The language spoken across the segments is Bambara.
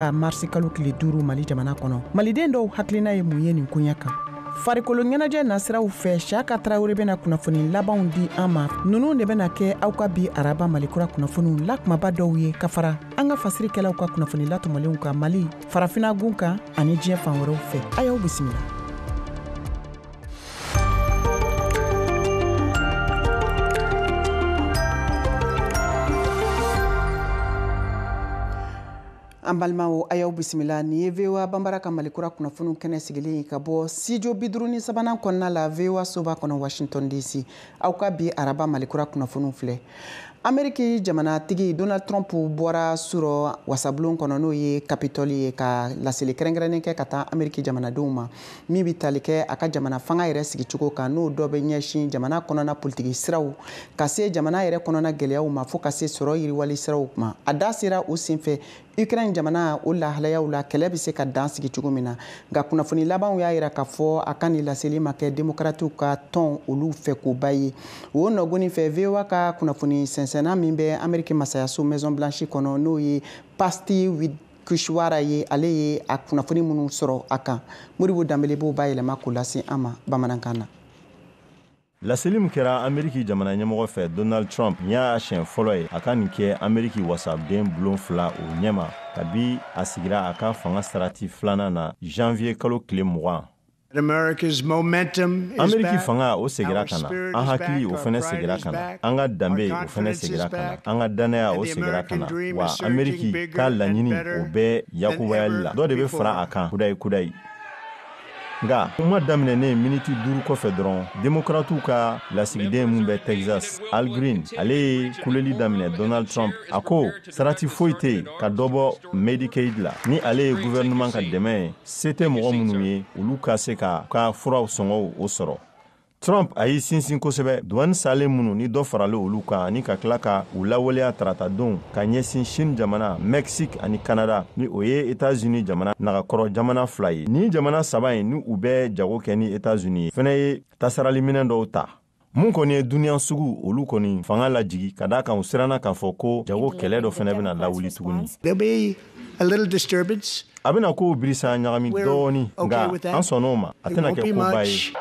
a marsi kalo tile 5 Mali jamana kɔnɔ. Maliden dɔw hakilina ye mun ye nin koɲɛ kan. Farikolo ɲɛnajɛ nasiraw fɛ Siyaka Tarawele bɛna kunnafoni labanw di an ma. Nunu de bɛna kɛ aw ka bi araba Malikura kunnafoniw lakumaba dɔw ye ka fara an ka fasirikɛlaw ka kunnafoni latɔmɔlenw kan Mali, farafina gun kan ani diɲɛ fan wɛrɛw fɛ. A y'aw bisimila. An balimaw a y'aw bisimila ni ye VOA Banbara ka Malikura kunnafoniw kɛnɛ sigilen ka bɔ studio 53 kɔnɔna la VOA soba kɔnɔ Washington DC. Aw ka bi araba Malikura kunnafoniw filɛ. Ameriki jamanatigi Donald Trump bɔra sɔrɔ wasabulon kɔnɔ n'o ye Capitol ye ka laseli kɛrɛnkɛrɛnnen kɛ ka taa Ameriki jamanadenw ma min bɛ tali kɛ a ka jamana fanga yɛrɛ sigicogo kan n'o dɔ bɛ ɲɛsin jamana kɔnɔna politiki siraw ka se jamana yɛrɛ kɔnɔna gɛlɛyaw ma fo ka se sɔrɔ yiriwali siraw ma. A da sera o senfɛ Ukraine jamana o lahalayaw la kɛlɛ bɛ se ka dan sigi cogo min na nka kunnafoni labanw y'a yira k'a fɔ a ka nin laseli ma kɛ démocrates ka tɔn olu fɛ koba ye. O nɔgɔnin fɛ VOA ka kunnafoni sɛnsɛnna min bɛ Ameriki masayaso Maison Blanche kɔnɔ n'o ye Pasti Kushwara ye ale ye a kunnafoni minnu sɔrɔ a kan. Moribo Danbele b'o bayɛlɛma k'o lase an ma bamanankan na. Laseli min kɛra Ameriki jamana ɲɛmɔgɔ fɛ Donald Trump y'a siɲɛ fɔlɔ ye a ka nin kɛ Ameriki wasabden bulon fila o ɲɛma kabi a sigira a ka fanga sarati filanan na janvier kalo tile 20. Ameriki fanga o segira ka na, an hakili o fɛnɛ segira ka na, an ka danbe o fɛnɛ segira ka na, an ka danaya o segira ka na, wa Ameriki ka laɲini o bɛɛ yakubayali la. Dɔ de bɛ fara a kan kudayi. Nga kuma daminɛnen miniti 5 kɔfɛ dɔrɔn démocrates ka lasigiden mun bɛ Texas Al Green ale ye kuleli daminɛ Donald Trump a ko sarati foyi tɛ ka dɔbɔ Medicaid la ni ale ye gouvernement ka dɛmɛ se tɛ mɔgɔ minnu ye olu ka se ka furaw sɔngɔw o sɔrɔ. Trump a y'i sinsin kosɛbɛ douane salen minnu ni dɔ farale olu kan ani ka tila ka u lawaleya taratadenw ka ɲɛsin Chine jamana, Mexique ani Canada ni o ye États-Unis jamana nagakɔrɔ jamana fila ye. Ni jamana saba in ni u bɛ jago kɛ ni États-Unis ye fɛnɛ ye tasarali minɛn dɔw ta. Mun kɔni ye duniya sugu olu kɔni fanga lajigi ka da kan u siranna k'a fɔ ko jago kɛlɛ dɔ fɛnɛ bɛna lawuli tuguni. A bɛna ko birisa ɲagami dɔɔni nka an sɔnn'o ma a tɛna kɛ koba ye.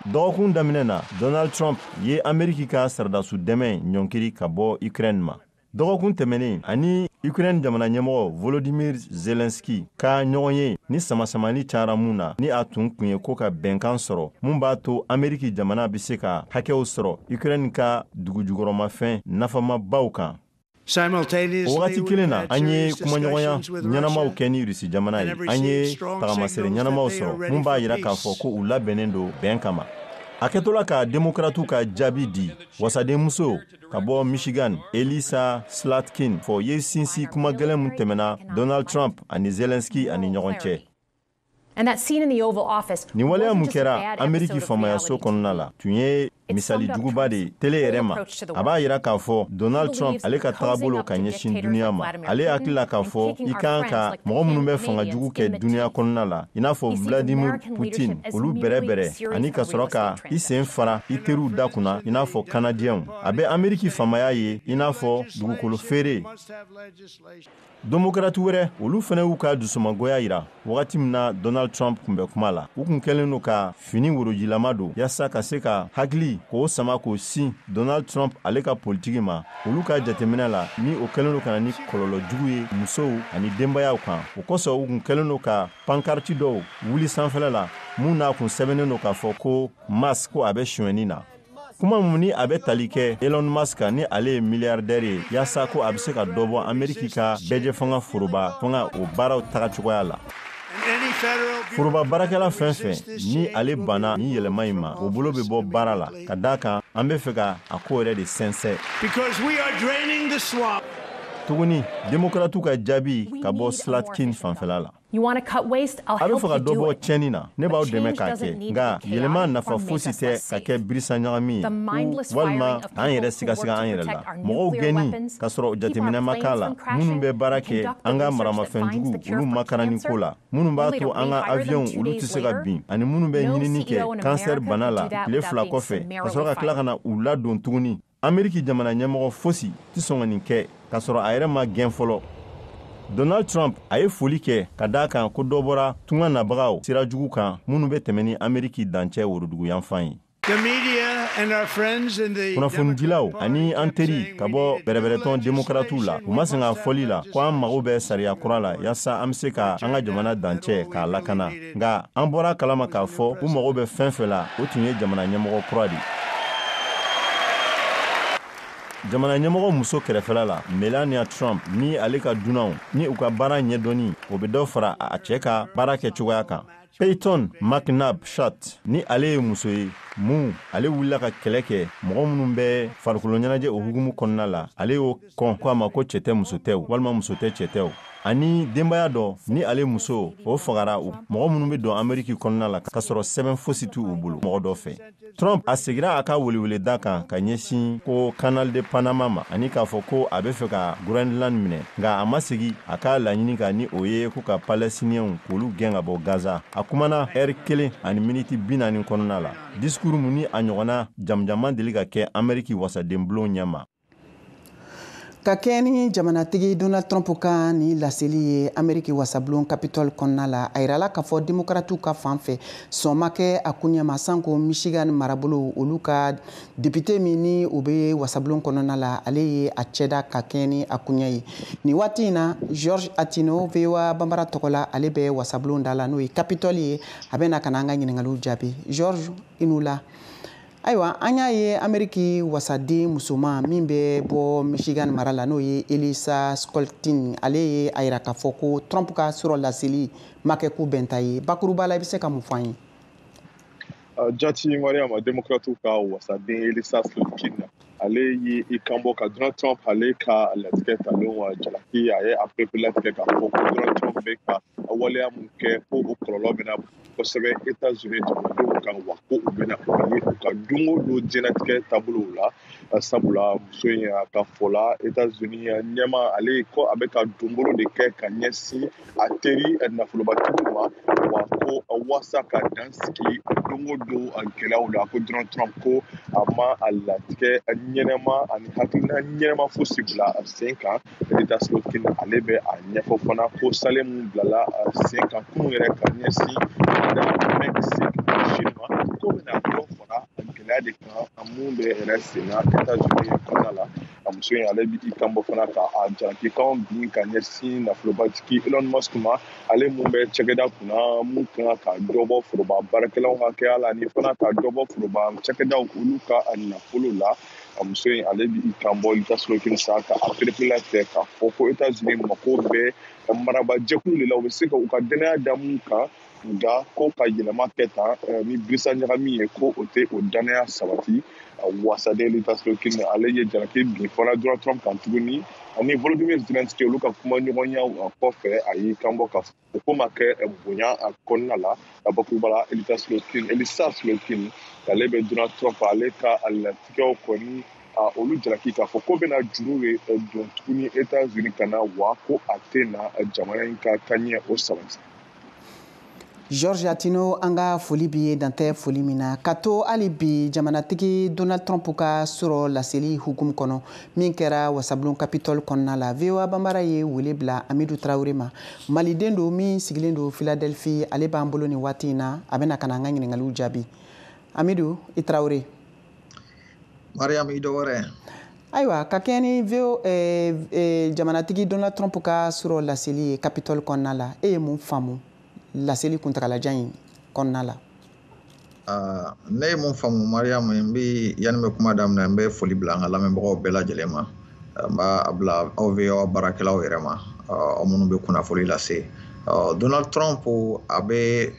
Dɔgɔkun daminɛ na Donald Trump ye Ameriki ka sardasu dɛmɛ ɲɔnkiri ka bɔ Ukraine ma. Dɔgɔkun tɛmɛnen ani Ukraine jamana ɲɛmɔgɔ Volodymyr Zelensky ka ɲɔgɔn ye ni samasamani cayara mun na ni a tun ye ko ka bɛnkan sɔrɔ mun b'a to Ameriki jamana bɛ se ka hakɛw sɔrɔ Ukraine ka dugujukɔrɔmafɛn nafamabaw kan. O wagati kelen na an ye kumaɲɔgɔnya ɲɛnamaw kɛ ni Rusi jamana ye an ye tagamasere ɲɛnamaw sɔrɔ mun b'a yira k'a fɔ ko u labɛnnen don bɛn kama. A kɛtɔla ka démocrates ka jaabi di wasadenmuso ka bɔ Michigan Elisa Slotkin fɔ ye sinsi kuma gɛlɛn mun tɛmɛna Donald Trump ani Zelensky ani ɲɔgɔn cɛ. Nin waleya mun kɛra Ameriki famayaso kɔnɔna la tun ye misali juguba de tele yɛrɛ ma. A b'a yira k'a fɔ Donald Trump ale ka tagabolo ka ɲɛsin duniya ma. Ale hakilila k'a fɔ i kan ka mɔgɔ minnu bɛ fanga jugu kɛ duniya kɔnɔna la i n'a fɔ Vladimir Putin olu bɛrɛbɛrɛ ani ka sɔrɔ ka i sen fara i teriw da kunna i n'a fɔ Kanadiyɛnw. A bɛ Ameriki famaya ye i n'a fɔ dugukolo feere. Démocrates wɛrɛ olu fɛnɛ y'u ka dusumangoya yira wagati min na Donald Trump kun bɛ kuma la. U kun kɛlen don ka fini worojilama don yasa ka se ka hakili k'o sama k'o sin Donald Trump ale ka politiki ma. Olu ka jateminɛ la ni o kɛlen don ka na ni kɔlɔlɔ jugu ye musow ani denbayaw kan. O kosɔn u kun kɛlen don ka pankarti dɔw wuli sanfɛla la mun n'a kun sɛbɛnnen don k'a fɔ ko Musk ko a bɛ suɲɛni na. Kuma mun ni a bɛ tali kɛ Elon Musk ni ale ye milliardaire ye yasa ko a bɛ se ka dɔ bɔ Ameriki ka bɛjɛ fanga foroba fanga o baaraw tagacogoya la. Foroba baarakɛla fɛn fɛn ni ale banna ni yɛlɛma in ma o bolo bɛ bɔ baara la ka d'a kan an bɛ fɛ ka a ko yɛrɛ de sɛnsɛ. Tuguni démocrates ka jaabi ka bɔ Slotkin fanfɛla la. A bɛ fɛ ka dɔ bɔ tiɲɛni na ne b'aw dɛmɛ k'a kɛ nka yɛlɛma nafa fosi tɛ ka kɛ birisa ɲagami ye walima an yɛrɛ sigasiga an yɛrɛ la. Mɔgɔw gɛnni ka sɔrɔ jateminɛ ma k'a la minnu bɛ baara kɛ an ka maramafɛnjugu olu makaranni ko la minnu b'a to an ka avion olu tɛ se ka bin ani minnu bɛ ɲinini kɛ kansɛri bana la tile 2 kɔfɛ ka sɔrɔ ka tila ka na u ladon tuguni. Ameriki jamana ɲɛmɔgɔ fosi tɛ sɔn ka nin kɛ ka sɔrɔ a yɛrɛ ma gɛn fɔlɔ. Donald Trump a ye foli kɛ ka daa kan ko dɔ bɔra tunga nabagaw sira jugu kan minnu bɛ tɛmɛ ni Ameriki dancɛ worodugu yanfan ye. Kunnafonidilaw ani an teri ka bɔ bɛrɛbɛrɛtɔn demokratiw la u ma sɛn ka fɔli la ko an mago bɛ sariya kura la yaasa an bɛ se ka an ka jamana dancɛ k'a lakana nka an bɔra kalama k'a fɔ u mago bɛ fɛn fɛn la o tun ye jamana ɲɛmɔgɔ kura de. Jamana ɲɛmɔgɔ muso kɛrɛfɛla la Melania Trump ni ale ka dunanw ni u ka baara ɲɛdɔnni o bɛ dɔ fara a cɛ ka baara kɛ cogoya kan. Peyton McNabb Shat ni ale ye muso ye mun ale wulila ka kɛlɛ kɛ mɔgɔ minnu bɛ farikolo ɲɛnajɛ o hukumu kɔnɔna la ale y'o kɔn ko a ma ko cɛ tɛ muso tɛ walima muso tɛ cɛ tɛ ani denbaya dɔ ni ale muso o fagara mɔgɔ minnu bɛ don Ameriki kɔnɔna la ka sɔrɔ sɛbɛn fosi t'u bolo mɔgɔ dɔ fɛ. Trump a segira a ka weleweleda kan ka ɲɛsin ko Canal de Panama ma ani k'a fɔ ko a bɛ fɛ ka Groenland minɛ nka a ma segi a ka laɲini kan ni o ye ko ka Palestiniyɛnw k'olu gɛn ka bɔ Gaza. A kumana heure 1 ani miniti 40 kɔnɔna la. Discours mun ni a ɲɔgɔnna jamjaman deli ka kɛ Ameriki wasaden bulon ɲɛma. Ka kɛ ni jamanatigi Donald Trump ka ni laseli ye Ameriki wasabulon Capitol kɔnɔna la a yirala k'a fɔ démocrates ka fan fɛ sɔn ma kɛ a kuɲɛma sanko Michigan marabolo olu ka député min ni o bɛ wasabulon kɔnɔna la ale ye a cɛda ka kɛ ni a kuɲɛ ye. Ni waati in na George Atino VOA banbara tɔgɔ la ale bɛ wasabulon da la n'o ye Capitol ye a bɛ na ka na an ka ɲininkaliw jaabi. George i n'u la. Ayiwa an y'a ye Ameriki wasaden musoman min bɛ bɔ Michigan mara la n'o ye Elisa Skoltin ale ye a yira k'a fɔ ko Trump ka sɔrɔ laseli ma kɛ ko bɛnta ye. Bakuruba la i bɛ se ka mun fɔ an ye? Jati Mariama démocrates ka wasaden Elisa Skoltin ale ye i kanbɔ ka Donald Trump ale ka latigɛ talon jalaki a ye a pepela tigɛ k'a fɔ ko Donald Trump bɛ ka waleya mun kɛ ko o kɔlɔlɔ bɛna kosɛbɛ États-Unis jamanadenw kan wa ko u bɛna u ka don o don diɲɛlatigɛ taabolow la sabula muso in a ka fɔ la États-Unis ɲɛma ale ko a bɛ ka donbolo de kɛ ka ɲɛsin a teri nafolobatigiw ma wa ko waasa ka dan sigi don o don gɛlɛyaw la ko Donald Trump ko a ma a latigɛ ɲɛnɛma ani hakilina ɲɛnɛma fosi bila sen kan. Elisa Skoltin ale bɛ a ɲɛfɔ fana ko sale mun bilala sen kan kunun yɛrɛ ka ɲɛsin Mexique Chine ma ko bɛna dɔ fara gɛlɛya de kan mun bɛ yɛrɛ sen na États-Unis kɔnɔna la. A muso in ale bɛ i kanbɔ fana ka a jalakikanw bin ka ɲɛsin nafolobatigi Elon Musk ma ale mun bɛ cakɛda kunna mun kan ka dɔ bɔ foroba baarakɛlaw hakɛya la ani fana ka dɔ bɔ foroba cakɛdaw olu ka nafolo la. A muso in ale bɛ i kanbɔ Elisa Skoltin sa ka a perepela tigɛ k'a fɔ ko États-Unis mako bɛ marabajɛkulu de la u bɛ se ka u ka dɛnɛya da mun kan nka ko ka yɛlɛma kɛ tan ni birisa ɲagami ye ko o tɛ o dannaya sabati. Wasaden Elisa Skoltin ale ye jalaki bin fana Donald Trump kan tuguni ani Volodymyr Zelensky olu ka kuma ɲɔgɔnya kɔfɛ a y'i kanbɔ ka fɔ ko ma kɛ bonya a kɔnɔna la. Bakuruba la Elisa Skoltin ale bɛ Donald Trump ale ka latigɛw kɔni olu jalaki k'a fɔ ko bɛna juru ye don tuguni États-Unis kana wa ko a tɛ na jamana in ka taɲɛ o sabati. George Atino an ka foli b'i ye dantɛ foli min na ka to hali bi jamanatigi Donald Trump ka sɔrɔ laseli hukumu kɔnɔ min kɛra wasabulon Capitol kɔnɔna la VOA banbara ye wele bila Amidu Traoré ma maliden don min sigilen don Philadelphie ale b'an bolo nin waati in na a bɛna ka na an ka ɲininkaliw jaabi. Amidu i Traoré. Mariam i dɔwɛrɛ. Ayiwa ka kɛ ni jamanatigi Donald Trump ka sɔrɔ laseli ye Capitol kɔnɔna la e ye mun faamu laseli kuntagalajan in kɔnɔna la? Ne ye mun faamu Mariam n bɛ yanni bɛ kuma daminɛ n bɛ foli bila an ka lamɛnbagaw bɛɛ lajɛlen ma n b'a bila aw VOA baarakɛlaw yɛrɛ ma aw minnu bɛ kunnafoli lase. Donald Trump a bɛ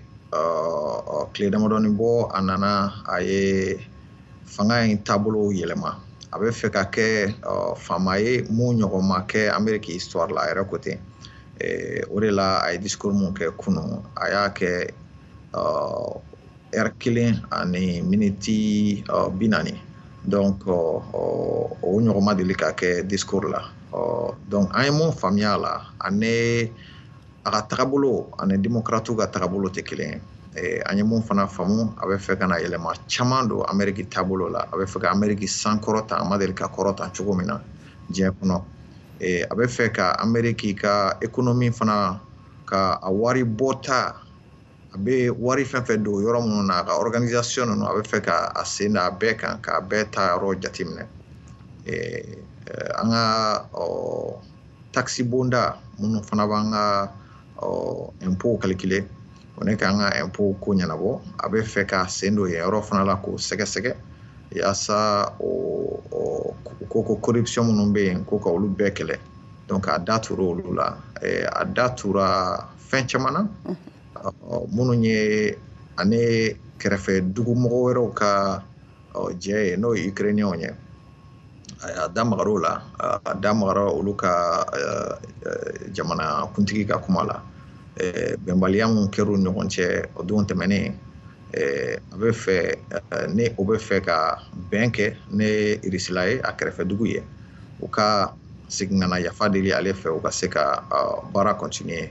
tile damadɔni bɔ a nana a ye fanga in taabolo yɛlɛma a bɛ fɛ ka kɛ faama ye mun ɲɔgɔn ma kɛ Ameriki histoire la a yɛrɛ ko ten. O de la a ye discours mun kɛ kunun a y'a kɛ heure 1 ani miniti 40 donc o ɲɔgɔn ma deli ka kɛ discours la donc an ye mun faamuya a la ani a ka tagabolo ani démocrates ka tagabolo tɛ kelen ye an ye mun fana faamu a bɛ fɛ ka na yɛlɛma caman don Ameriki taabolo la a bɛ fɛ ka Ameriki sankɔrɔta a ma deli ka kɔrɔta cogo min na diɲɛ kɔnɔ a bɛ fɛ ka Amérique ka économie fana ka a wari bɔta a bɛ wari fɛn fɛn don yɔrɔ minnu na a ka organisation ninnu a bɛ fɛ ka a sen da a bɛɛ kan k'a bɛɛ ta yɔrɔ jateminɛ an ka taxe bonda minnu fana b'an ka impôt calculer o ne k'an ka impôt ko ɲɛnabɔ a bɛ fɛ ka sen don yen yɔrɔ fana la k'o sɛgɛsɛgɛ yaasa ko corruption minnu bɛ yen ko ka olu bɛɛ kɛlɛ donc a da tura olu la a da tura fɛn caman na minnu ye ani kɛrɛfɛ dugumɔgɔ wɛrɛw ka jɛ ye n'o ye Ukrainiens ye a da magar'o la a da magara olu ka jamana kuntigi ka kuma la bɛnbaliya min kɛr'u ni ɲɔgɔn cɛ o don tɛmɛnen a bɛ fɛ ni o bɛ fɛ ka bɛn kɛ ne Irisila ye a kɛrɛfɛ dugu ye u ka segin ka na yafa deli ale fɛ u ka se ka baara continuer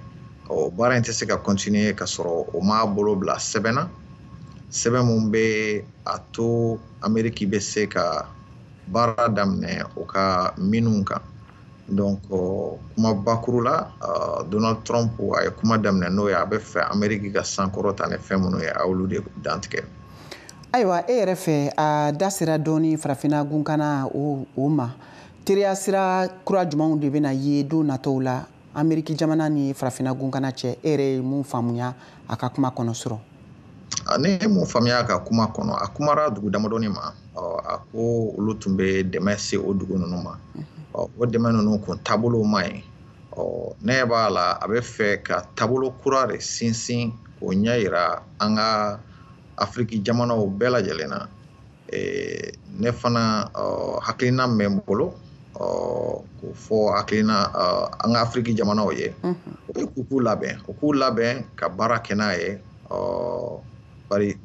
baara in tɛ se ka continuer ka sɔrɔ o m'a bolo bila sɛbɛn na sɛbɛn min bɛ a to Amérique bɛ se ka baara daminɛ o ka minɛnw kan donc kuma bakuru la Donald Trump a ye kuma daminɛ n'o ye a bɛ fɛ Amérique ka sankɔrɔta ni fɛn minnu ye a y'olu de dantigɛ. Ayiwa e yɛrɛ fɛ a da sera dɔɔni farafinna gunkana o ma teriya sira kura jumɛnw de bɛna ye don nataw la Amérique jamana ni farafinna gunkana cɛ e yɛrɛ ye mun faamuya a ka kuma kɔnɔ sɔrɔ. Ne ye mun faamuya a ka kuma kɔnɔ a kumara dugu damadɔni ma a ko olu tun bɛ dɛmɛ se o dugu ninnu ma o dɛmɛ ninnu kun taabolo ma ɲi ne b'a la a bɛ fɛ ka taabolo kura de sinsin k'o ɲɛ yira an ka Afiriki jamanaw bɛɛ lajɛlen na ne fana hakilina min bɛ n bolo k'o fɔ hakilina an ka Afiriki jamanaw ye o ye k'u labɛn ka baara kɛ n'a ye bari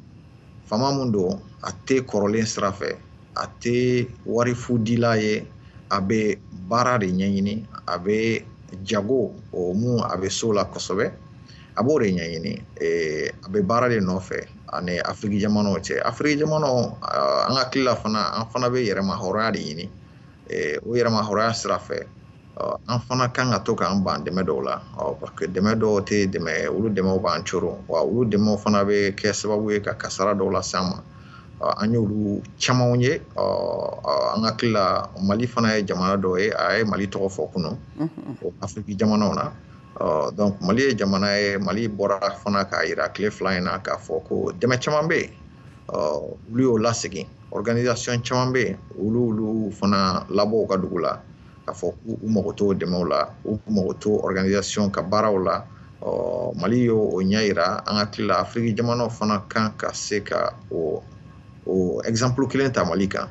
fama mun don a tɛ kɔrɔlen sira fɛ a tɛ wari fu dila ye a bɛ baara de ɲɛɲini a bɛ jago o mun a bɛ so la kosɛbɛ a b'o de ɲɛɲini a bɛ baara de nɔfɛ ani Afiriki jamanaw cɛ Afiriki jamanaw an ka hakili la fana an fana bɛ yɛrɛma hɔrɔnya de ɲini o yɛrɛma hɔrɔnya sira fɛ an fana kan ka to k'an ban dɛmɛ dɔw la parce que dɛmɛ dɔw tɛ dɛmɛ olu dɛmɛw b'an coro wa olu dɛmɛw fana bɛ kɛ sababu ye ka kasara dɔw lase an ma an y'olu camanw ye an hakili la Mali fana ye jamana dɔ ye a ye Mali tɔgɔ fɔ kunun o Afiriki jamanaw na donc Mali ye jamana ye Mali bɔra fana k'a yira tile fila in na k'a fɔ ko dɛmɛ caman bɛ yen olu y'o lasegin organisation caman bɛ yen olu fana labɔ u ka dugu la k'a fɔ k'u mago t'o dɛmɛw la u mago t'o organisation ka baaraw la Mali y'o ɲɛ yira an hakili la Afiriki jamanaw fana kan ka se ka o exemple kelen ta Mali kan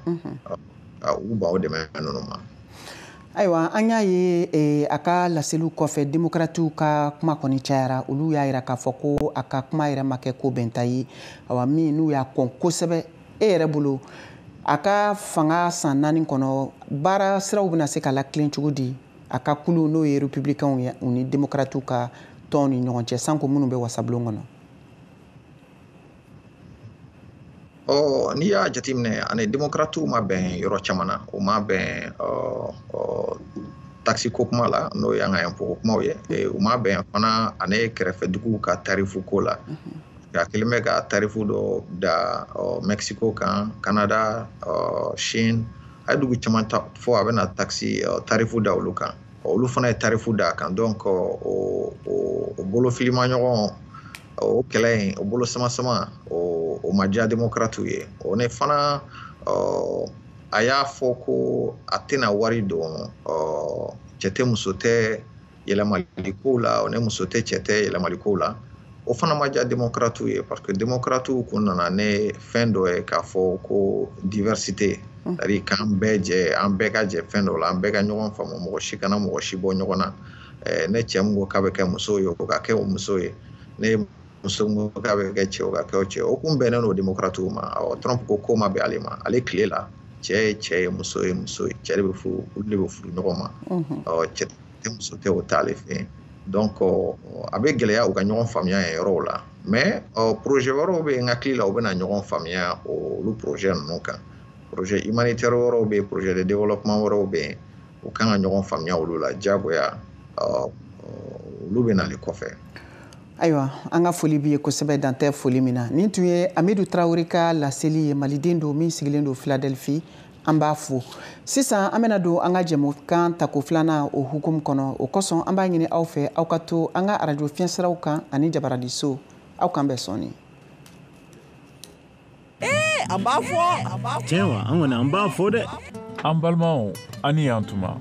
u ba o dɛmɛ ninnu ma. Ayiwa an y'a ye a ka laseliw kɔfɛ démocrates ka kuma kɔni cayara olu y'a yira k'a fɔ ko a ka kuma yɛrɛ ma kɛ ko bɛnta ye awa min n'u y'a kɔn kosɛbɛ e yɛrɛ bolo a ka fanga san 4 kɔnɔ baara siraw bɛna se ka lakilen cogo di a ka kulu n'o ye républicains ye u ni démocrates ka tɔn ni ɲɔgɔn cɛ sanko minnu bɛ wasabulon kɔnɔ. N'i y'a jateminɛ ani démocrates ma bɛn yɔrɔ caman na u ma bɛn taxe ko kuma la n'o ye an ka impôt ko kumaw ye u ma bɛn fana ani kɛrɛfɛ duguw ka tarifu ko la a kelen bɛ ka tarifu dɔ da Mexico kan Canada Chine a ye dugu caman fɔ a bɛna taxe tarifu da olu kan olu fana ye tarifu da kan donc o bolofilima ɲɔgɔn o kɛlɛ in o bolo sama o ma diya démocrates ye o ne fana a y'a fɔ ko a tɛna wari don cɛ tɛ muso tɛ yɛlɛmali kow la o ne muso tɛ cɛ tɛ yɛlɛmali kow la o fana ma diya démocrates ye parce que démocrates kun nana ne fɛn dɔ ye k'a fɔ ko diversité c'est-à-dire k'an bɛɛ jɛ an bɛɛ ka jɛ fɛn dɔ la an bɛɛ ka ɲɔgɔn faamu mɔgɔ si kana mɔgɔ si bɔ ɲɔgɔn na ne cɛ min ko k'a bɛ kɛ muso ye o ka kɛ o muso ye ne muso min ko k'a bɛ kɛ cɛ o ka kɛ o cɛ o kun bɛnnen don démocrates ma Trump ko ma bɛn ale ma ale tile la cɛ ye cɛ ye muso ye muso ye cɛ de bɛ furu olu de bɛ furu ɲɔgɔn ma cɛ tɛ muso tɛ o t'ale fɛ yen donc a bɛ gɛlɛya u ka ɲɔgɔn faamuya yen yɔrɔw la mais projet wɛrɛw bɛ yen n hakili la u bɛna ɲɔgɔn faamuya olu projet ninnu kan projet humanitaire wɛrɛw bɛ yen projet de développement wɛrɛw bɛ yen u kan ka ɲɔgɔn faamuya olu la jagoya olu bɛ nali kɔfɛ. Ayiwa an ka foli b'i ye kosɛbɛ dan tɛ foli min na nin tun ye Amidu Traoré ka laseli ye maliden don min sigilen don Philadelphie an b'a fo sisan an bɛna don an ka jɛmukan tako filanan o hukumu kɔnɔ o kosɔn an b'a ɲini aw fɛ aw ka to an ka radio fiɲɛsiraw kan ani jabaradiso aw kan bɛɛ sɔnni. An b'a fɔ tiɲɛ wa an kɔni an b'a fɔ dɛ. An balimaw ani yan tuma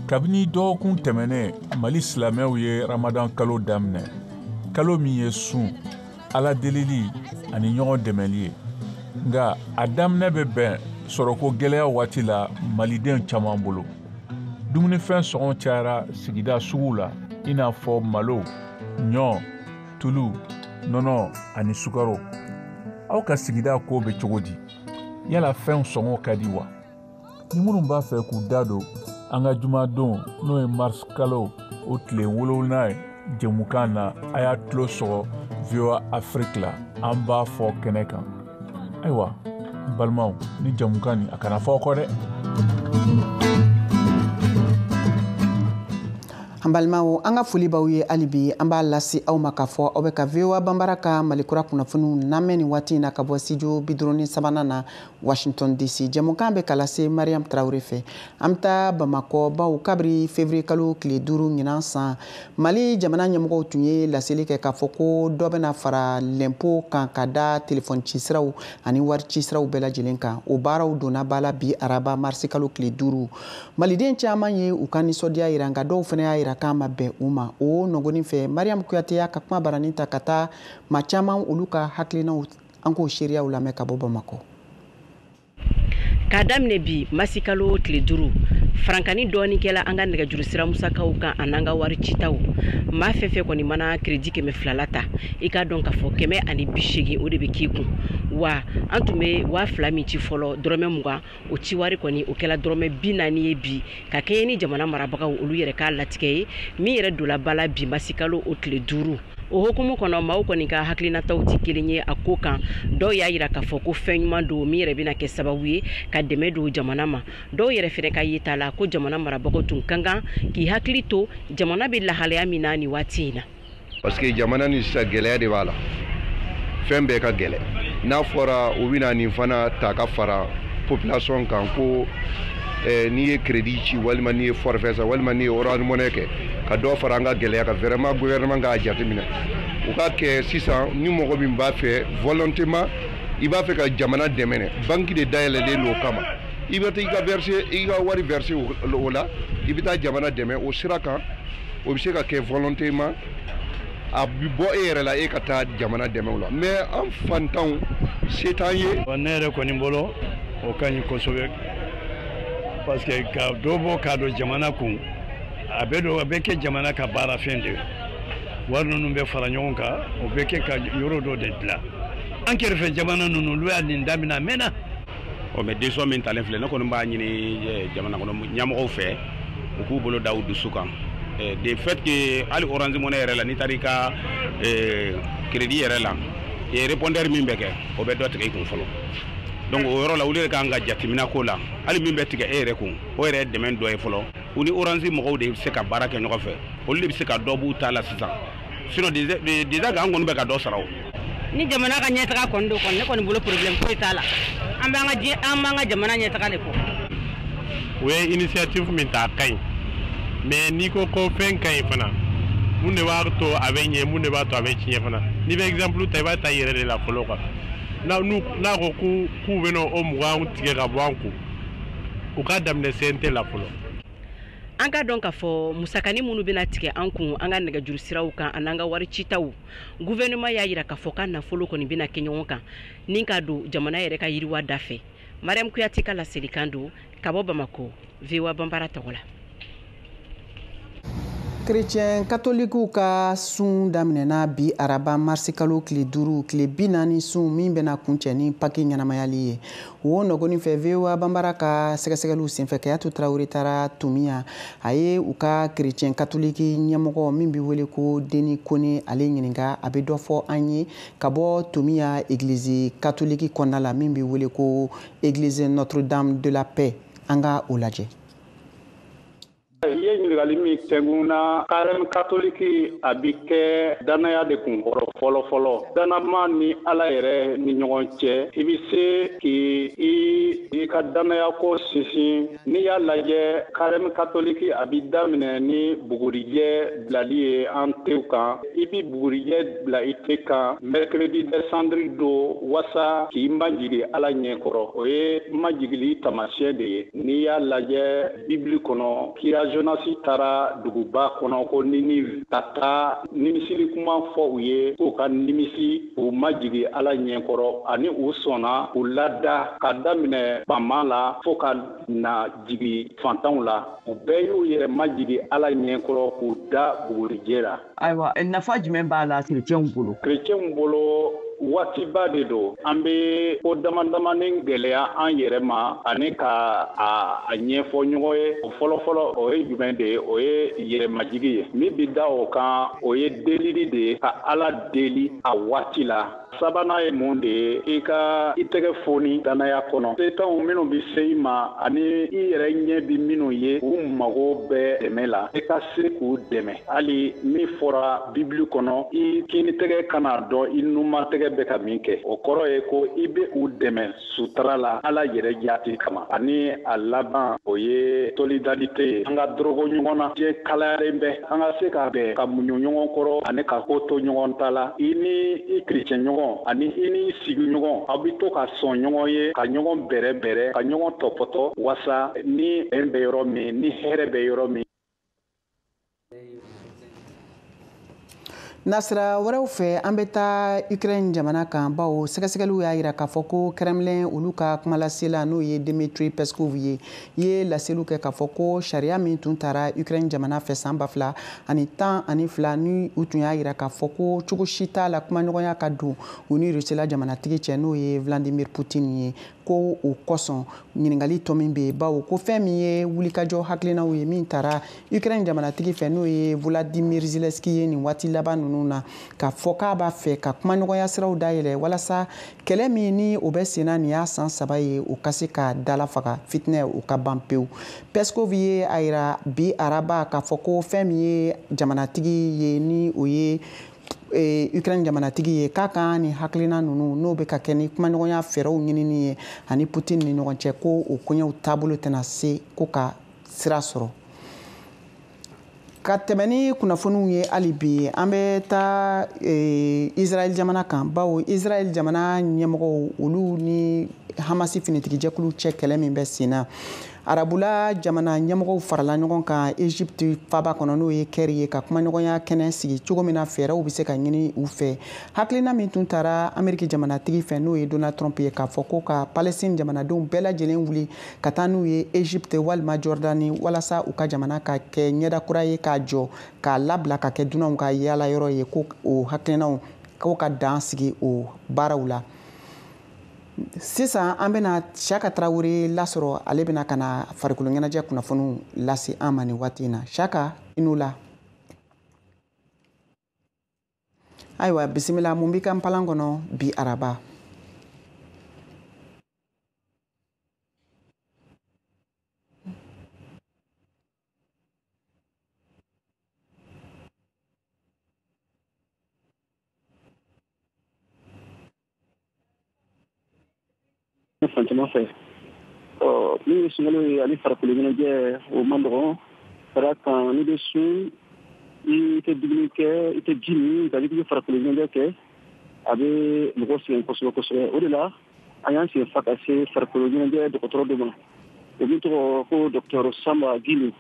kabini dɔgɔkun tɛmɛnen Mali silamɛw ye Ramadan kalo daminɛ kalo min ye sun ala delili ani ɲɔgɔn dɛmɛli ye nka a daminɛ bɛ bɛn sɔrɔko gɛlɛya waati la maliden caman bolo dumunifɛn sɔngɔ cayara sigida sugu la i n'a fɔ malo ɲɔ tulu nɔnɔ ani sukaro aw ka sigida ko bɛ cogo di yala fɛn sɔngɔ ka di wa ni minnu b'a fɛ k'u da don an ka jumadon n'o ye mars kalo o tile 7 ye jɛmukan na a y'a tulo sɔgɔ VOA Afrique la an b'a fɔ kɛnɛ kan ayiwa balimaw ni jɛmukan ni a kana fɔ kɔ dɛ. An balimaw an ka foli b'aw ye hali bi an b'a lase aw ma k'a fɔ aw bɛ ka VOA Banbara ka malikura kunnafoniw lamɛn nin waati in na ka bɔ studio 53 na Washington DC jɛmukan bɛ ka lase Mariam Traoré fɛ an bɛ taa Bamakɔ baw kabiri février kalo tile 5 ɲinan san Mali jamana ɲɛmɔgɔw tun ye laseli kɛ k'a fɔ ko dɔ bɛna fara l'impôt kan ka da téléphone cisiraw ani wari cisiraw bɛɛ lajɛlen kan o baaraw donna ba la bi araba marsi kalo tile 5 maliden caman ye u ka nisɔndiya yira nka dɔw fana y'a yira k'a ma bɛn u ma o nɔgɔnin fɛ Mariam Kuyate y'a ka kuma baranin ta ka taa maa caman olu ka hakilinaw an k'o seereyaw lamɛn ka bɔ Bamakɔ. K'a daminɛ bi marsi kalo tile 5 farankani dɔɔni kɛla an ka nɛgɛjuru sira musakaw kan an'an ka wari citaw maa fɛn fɛn kɔni mana crédit 200 ta i ka dɔn k'a fɔ 180 o de bɛ k'i kun wa an tun bɛ 2000 min ci fɔlɔ dɔrɔmɛ 20 o ci wari kɔni o kɛla dɔrɔmɛ 40 ye bi ka kɛɲɛ ni jamana marabagaw olu yɛrɛ k'a latigɛ ye min yɛrɛ dola bala bi marsi kalo o tile 5 o hukumu kɔnɔ maaw kɔni ka hakilinataw ti kelen ye a ko kan dɔw y'a yira k'a fɔ ko fɛn ɲuman don min yɛrɛ bɛna kɛ sababu ye ka dɛmɛ don jamana ma dɔw yɛrɛ fɛnɛ ka yeta la ko jamana marabagaw tun kan kan k'i hakili to jamana bɛ lahalaya min na ni waati in na parce que jamana ni sisan gɛlɛya de b'a la fɛn bɛɛ ka gɛlɛ n'a fɔra u bɛna nin fana ta ka fara population kan ko n'i ye crédit ci walima n'i ye forfait sa walima n'i ye orange money kɛ ka dɔ fara an ka gɛlɛya kan vraiment gouvernement k'a jateminɛ u ka kɛ sisan ni mɔgɔ min b'a fɛ volontément i b'a fɛ ka jamana dɛmɛ banque de dayɛlɛlen don o kama i bɛ taa i ka wari verser o la i bɛ taa jamana dɛmɛ o sira kan o bɛ se ka kɛ volontément a bɛ bɔ e yɛrɛ la e ka taa jamana dɛmɛ o la mais an fantanw se t'an ye. ne yɛrɛ kɔni bolo o ka ɲi kosɛbɛ parce que ka dɔ bɔ k'a don jamana kun a bɛ kɛ jamana ka baara fɛn de wari ninnu bɛ fara ɲɔgɔn kan o bɛ kɛ ka yɔrɔ dɔ de dilan an kɛrɛfɛ jamana ninnu olu y'a nin daminɛ a mɛnna. mais décision min talen filɛ ne kɔni b'a ɲini jamana kɔnɔ ɲɛmɔgɔw fɛ u k'u bolo da u dusu kan de fait que hali orange money yɛrɛ la n'i taara i ka crédit yɛrɛ la répondeur min bɛ kɛ o bɛ dɔ tigɛ i kun fɔlɔ donc o yɔrɔ la olu de kan ka jateminɛ ko la hali min bɛ tigɛ e yɛrɛ kun o yɛrɛ ye dɛmɛ dɔ ye fɔlɔ u ni orange mɔgɔw de bɛ se ka baara kɛ ɲɔgɔn fɛ olu de bɛ se ka dɔ b'u ta la sisan sinon déjà an kɔni bɛ ka dɔ sara o. ni jamana ka ɲɛtaga kɔni don kɔni ne kɔni bolo problème foyi t'a la an b'an ka jamana ɲɛtaga de kɔ. o ye initiative min ta a ka ɲi mais n'i ko fɛn ka ɲi fana mun de b'a to a bɛ ɲɛ mun de b'a to a bɛ tiɲɛ fana n'i bɛ exemple ta i b'a ta i yɛrɛ de la fɔlɔ quoi n'a ko k'u bɛna o 20 tigɛ ka bɔ an kun u ka daminɛ CNT la fɔlɔ. an ka dɔn k'a fɔ musakani minnu bɛna tigɛ an kun an ka nɛgɛjuru siraw kan an'an ka wari citaw gouvernement y'a yira k'a fɔ ka nafolo kɔni bɛna kɛ ɲɔgɔn kan ni ka don jamana yɛrɛ ka yiriwa da fɛ Mariam Kuyate ka laselikan don ka bɔ Bamakɔ VOA Banbara tɔgɔ la. Chrétien catholique ka sun daminɛna bi araba marsi kalo tile 5 tile 40 sun min bɛna kuncɛ ni paki ɲɛnamayali ye o nɔgɔnin fɛ VOA Banbara ka sɛgɛsɛgɛliw senfɛ Kayatu Traoré taara Tumiya a ye u ka chrétien catholique ɲɛmɔgɔ min bɛ wele ko Deni Kone ale ɲininka a bɛ dɔ fɔ an ye ka bɔ Tumiya église catholique kɔnɔna la min bɛ wele ko église Notre-Dame de la Paix an ka o lajɛ. ye ɲininkali min kɛnguna karɛm katoliki a bi kɛ danaya de kun kɔrɔ fɔlɔ danama ni ala yɛrɛ ni ɲɔgɔn cɛ i bi se k'i ka danaya ko sinsin n'i y'a lajɛ karɛm katoliki a bi daminɛ ni bugurijɛ bilali ye an tew kan i bi bugurijɛ bila i te kan mercredi descendri do wasa k'i majigi ala ɲɛkɔrɔ o ye majigili tamasiyɛn de ye n'i y'a lajɛ bibili kɔnɔ kira jonasi taara duguba kɔnɔ ko Ninive ka taa nimisili kuma fɔ u ye k'u ka nimisi u majigi ala ɲɛkɔrɔ ani u sɔnna u lada ka daminɛ pama la fo ka na jigi fantanw la u bɛɛ y'u yɛrɛ majigi ala ɲɛkɔrɔ k'u da bugurijɛ la. Ayiwa nafa jumɛn b'a la kerecɛnw bolo? Kerecɛnw bolo waatiba de don an bɛ ko damadamanin gɛlɛya an yɛrɛ ma ani ka a ɲɛfɔ ɲɔgɔn ye o fɔlɔfɔlɔ o ye jumɛn de ye o ye yɛrɛmajigi ye min bi da o kan o ye delili de ye ka ala deli a waati la. Sabanan ye mun de ye i ka i tɛgɛ foni danaya kɔnɔ setanw minnu bi se i ma ani i yɛrɛ ɲɛ bi minnu ye u mago bɛ dɛmɛ la i ka se k'u dɛmɛ hali min fɔra bibili kɔnɔ i kini tɛgɛ kana dɔn i numa tɛgɛ bɛ ka min kɛ o kɔrɔ ye ko i bɛ u dɛmɛ sutara la ala yɛrɛ jati kama ani a laban o ye solidarite ye an ka dɔrɔgo ɲɔgɔn na diɲɛ kalayalen bɛ an ka se ka bɛn ka muɲu ɲɔgɔn kɔrɔ ani ka ko to ɲɔgɔn ta la i ni i kerecɛn ɲɔgɔn ani i ni sigiɲɔgɔn aw bi to ka sɔn ɲɔgɔn ye ka ɲɔgɔn bɛrɛ ka ɲɔgɔn tɔpɔtɔ wasa ni bɛn bɛ yɔrɔ min ni hɛrɛ bɛ yɔrɔ min. Nasira wɛrɛw fɛ an bɛ taa Ukraine jamana kan bawo sɛgɛsɛgɛliw y'a yira k'a fɔ ko Kremlin olu ka kumalasela n'o ye Dmitry Peskov ye laseliw kɛ k'a fɔ ko sariya min tun taara Ukraine jamana fɛ san 2012 ni u tun y'a yira k'a fɔ ko cogo si t'a la kumaɲɔgɔnya ka don u ni Rusila jamanatigi cɛ n'o ye Vladimir Putin ye ko o kosɔn ɲininkali tɔ min bɛ yen bawo ko fɛn min ye wulikajɔ hakilinaw ye min taara Ukraine jamanatigi fɛ n'o ye Volodymyr Zelensky ye nin waati laban ninnu na ka fɔ k'a b'a fɛ ka kumaɲɔgɔnya siraw dayɛlɛ walasa kɛlɛ min ni o bɛ senna nin y'a san 3 ye o ka se ka dalafaga fitinɛ o ka ban pewu. Peskov ye a yira bi araba k'a fɔ ko fɛn min ye jamanatigi ye ni o ye Ukraine jamanatigi ye k'a kan ni hakilina ninnu n'o bɛ ka kɛ ni kumaɲɔgɔnya fɛɛrɛw ɲinini ye ani Putin ni ɲɔgɔn cɛ ko o koɲɛw taabolo tɛna se ko ka sira sɔrɔ. Ka tɛmɛ ni kunnafoniw ye hali bi an bɛ taa Israel jamana kan bawo Israel jamana ɲɛmɔgɔw olu ni Hamasi finitigijɛkulu cɛ kɛlɛ min bɛ sen na arabula jamana ɲɛmɔgɔw farala ɲɔgɔn kan Egypte faba kɔnɔ n'o ye Caire ye ka kumaɲɔgɔnya kɛnɛ sigi cogo min na fɛɛrɛw bɛ se ka ɲini u fɛ hakilina min tun taara Ameriki jamanatigi fɛ n'o ye Donald Trump ye k'a fɔ ko ka Palestine jamanadenw bɛɛ lajɛlen wuli ka taa n'u ye Egypte walima Jordani walasa u ka jamana ka kɛ ɲɛdakura ye k'a jɔ k'a labila ka kɛ dunanw ka yaala yɔrɔ ye ko o hakilinaw ko ka dan sigi o baaraw la. Sisan an bɛna Siyaka Tarawele lasɔrɔ ale bɛna ka na farikolo ɲɛnajɛ kunnafoniw lase an ma nin waati in na. Siyaka i n'o la. Ayiwa bisimila mun b'i ka npalan kɔnɔ bi araba. Fantama fɛ min ye sunkalo ye ani farikolo ɲɛnajɛ o man nɔgɔn ka d'a kan n'i bɛ sun i tɛ dumuni kɛ i tɛ ji min nka n'i bɛ farikolo ɲɛnajɛ kɛ a bɛ mɔgɔ sɛgɛn kosɛbɛ kosɛbɛ o de la an y'an sen fa ka se farikolo ɲɛnajɛ dɔgɔtɔrɔ dɔ ma o min tɔgɔ ko Dr Samba Gilo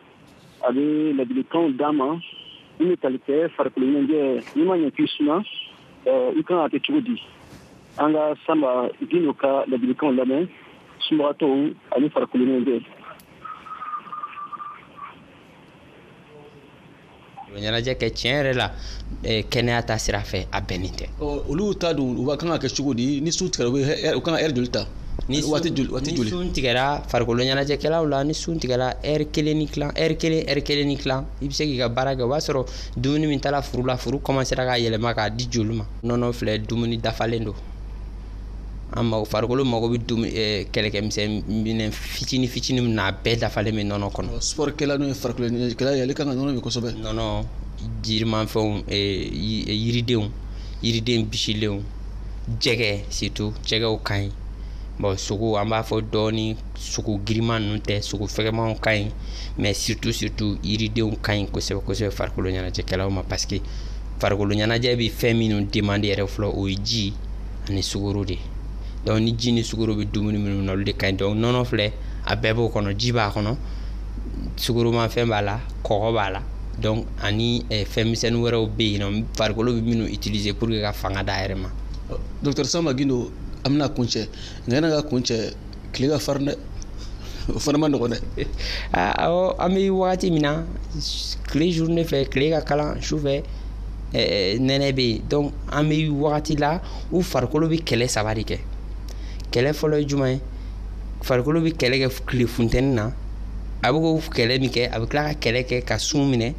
a bɛ ladilikanw d'an ma min bɛ tali kɛ farikolo ɲɛnajɛ n'i ma ɲɛ k'i suma i kan ka kɛ cogo di. An ka Samba Gilo ka ladilikanw lamɛn sunbagatɔw ani farikolo ɲɛnajɛ. ɲɛnajɛ kɛ tiɲɛ yɛrɛ la kɛnɛya ta sira fɛ a bɛnnen tɛ. Olu ta don u kan ka kɛ cogo di ni sun tigɛra u kan ka heure joli ta ni sun tigɛra farikolo ɲɛnajɛkɛlaw la ni sun tigɛra heure 1 ni tilan heure 1 ni tilan i bɛ se k'i ka baara kɛ o b'a sɔrɔ dumuni min taara furu la furu commencera ka yɛlɛma k'a di joli ma nɔnɔ filɛ dumuni dafalen don. amma farikolo mago bi dum kɛlɛkɛmisɛn fitini na bɛɛ dafalen bɛ nɔnɔ kɔnɔ. Sport kɛla n'o ye farikolo ɲɛnajɛkɛla ye ale kan ka nɔnɔ min kosɛbɛ. Nɔnɔ jirimafɛnw yiriden bisilenw jɛgɛ surtout jɛgɛw ka ɲi. Bon sogo an b'a fɔ dɔɔni sogo giriman ninnu tɛ sogo fɛgɛmanw ka ɲi mais surtout yiridenw ka ɲi kosɛbɛ farikolo ɲɛnajɛkɛlaw ma parce que farikolo ɲɛnajɛ bɛ fɛn minnu demande yɛrɛ fɔlɔ o ye ji ani sukaro de. Donc ni ji ni sukaro bɛ dumuni minnu na olu de ka ɲi. Donc nɔnɔ filɛ a bɛɛ b'o kɔnɔ, ji b'a kɔnɔ, sukoromafɛn b'a la, kɔgɔ b'a la. Donc ani fɛn misɛnnin wɛrɛw bɛ yen nɔ farikolo bɛ minnu utiliser pour que ka fanga d'a yɛrɛ ma. Docteur Samba Guindo an bɛna kuncɛ nka yanni ka kuncɛ tile ka farin dɛ o fana ma nɔgɔn dɛ. Awɔ an bɛ wagati min na tile journée fɛ tile ka kalan su fɛ nɛnɛ bɛ yen donc an bɛ wagati la u farikolo bɛ kɛlɛ saba de kɛ. Kɛlɛ fɔlɔ ye jumɛn ye farikolo bɛ kɛlɛ kɛ tile funtɛni na a bɛ k'o kɛlɛ min kɛ a bɛ tila ka kɛlɛ kɛ ka sun minɛ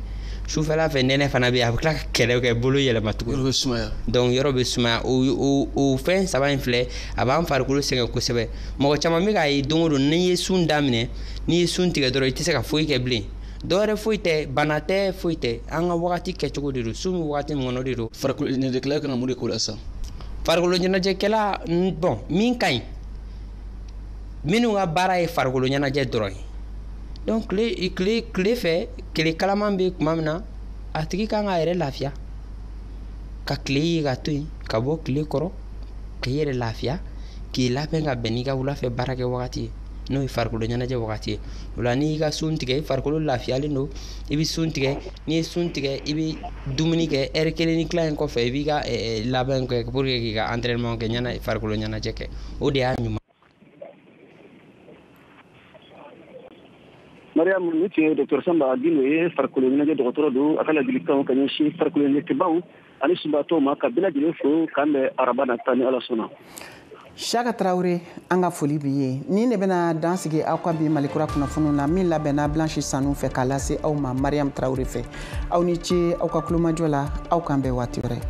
sufɛla fɛ nɛnɛ fana bɛ yen a bɛ tila ka kɛlɛ kɛ bolo yɛlɛma tuguni. Yɔrɔ bɛ sumaya. Donc yɔrɔ bɛ sumaya o fɛn saba in filɛ a b'an farikolo sɛgɛn kosɛbɛ. Mɔgɔ caman bɛ k'a ye don o don n'i ye sun daminɛ n'i ye sun tigɛ dɔrɔn i tɛ se ka foyi kɛ bilen. Dɔwɛrɛ foyi tɛ bana tɛ foyi tɛ an ka wagati kɛcogo de don sun bɛ wagati min kɔnɔ de don. Farikolo ɲɛnajɛkɛla kan ka mun de k'o la sisan. Farikolo ɲɛnajɛkɛla bon min ka ɲi minnu ka baara ye farikolo ɲɛnajɛ dɔrɔn ye. Donc tile fɛ tile kalaman bɛ tuma min na a tigi kan k'a yɛrɛ lafiya ka tile ye ka to yen ka bɔ tile kɔrɔ k'i yɛrɛ lafiya k'i labɛn ka bɛn n'i ka wulafɛ baara kɛ wagati ye n'o ye farikolo ɲɛnajɛ wagati ye. O la n'i y'i ka sun tigɛ farikolo lafiyalen don i bɛ sun tigɛ n'i ye sun tigɛ i bɛ dumuni kɛ heure 1 ni tila in kɔfɛ i b'i ka labɛn kɛ pour que k'i ka entraînement kɛ ɲana farikolo ɲɛnajɛ kɛ o de y'a ɲuman. Mariam ni tun ye Dr Samba Guindo ye farikolo ɲɛnajɛ dɔgɔtɔrɔ don a ka ladilikanw ka ɲɛsin farikolo ɲɛnajɛkɛbaw ani subaatɔw ma ka bɛɛ lajɛlen fo k'an bɛn araba nata ni Ala sɔnna. Saka Traoré an ka foli b'i ye ni ne bɛna dan sigi aw ka bi Malikura kunnafoniw na min labɛnna Blanche Sanu fɛ k'a lase aw ma Mariam Traoré fɛ aw ni ce aw ka kulomajɔ la aw k'an bɛn waati wɛrɛ.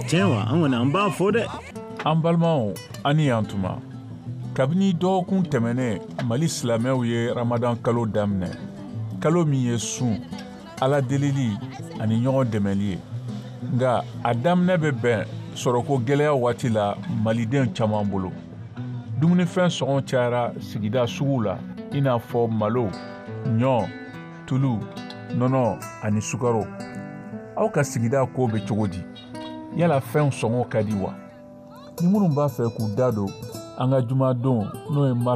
Tiɲɛ wa an kɔni an b'a fɔ dɛ. An balimaw ani yan tuma kabini dɔgɔkun tɛmɛnen Mali silamɛw ye Ramadan kalo daminɛ kalo min ye sun Ala delili ani ɲɔgɔn dɛmɛli ye nka a daminɛ bɛ bɛn sɔrɔko gɛlɛya waati la Maliden caman bolo dumunifɛn sɔngɔ cayara sigida suguw la i n'a fɔ malo ɲɔ tulu nɔnɔ ani sukaro aw ka sigida ko bɛ cogo di yala fɛnw sɔngɔ ka di wa ni minnu b'a fɛ k'u da don an ka jumadon n'o ye